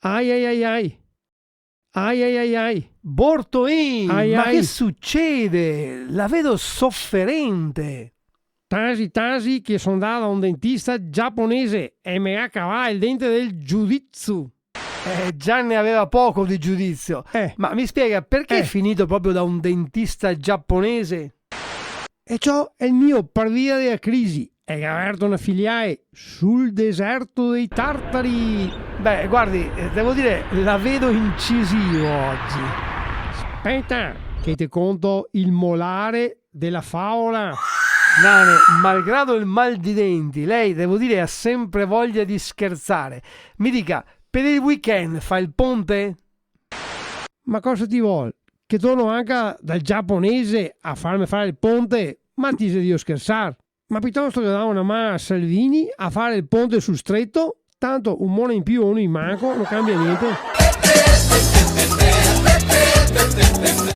Ai ai ai ai. Ai ai ai ai. Bortoin, Ai, ma ai. che succede? La vedo sofferente. Tasi che sono andato da un dentista giapponese e mi ha cavato il dente del giudizio. Già ne aveva poco di giudizio. Ma mi spiega perché è finito proprio da un dentista giapponese? E ciò è il mio per via della crisi. E ha aperto una filiale sul deserto dei Tartari. Beh, guardi, devo dire, la vedo incisivo oggi. Aspetta, che ti conto il molare della favola. Nane, malgrado il mal di denti, lei, devo dire, ha sempre voglia di scherzare. Mi dica, per il weekend fa il ponte? Ma cosa ti vuole? Che torno anche dal giapponese a farmi fare il ponte? Ma ti sei io scherzare? Ma piuttosto che dare una mano a Salvini a fare il ponte sul stretto, tanto un mono in più o uno in manco non cambia niente.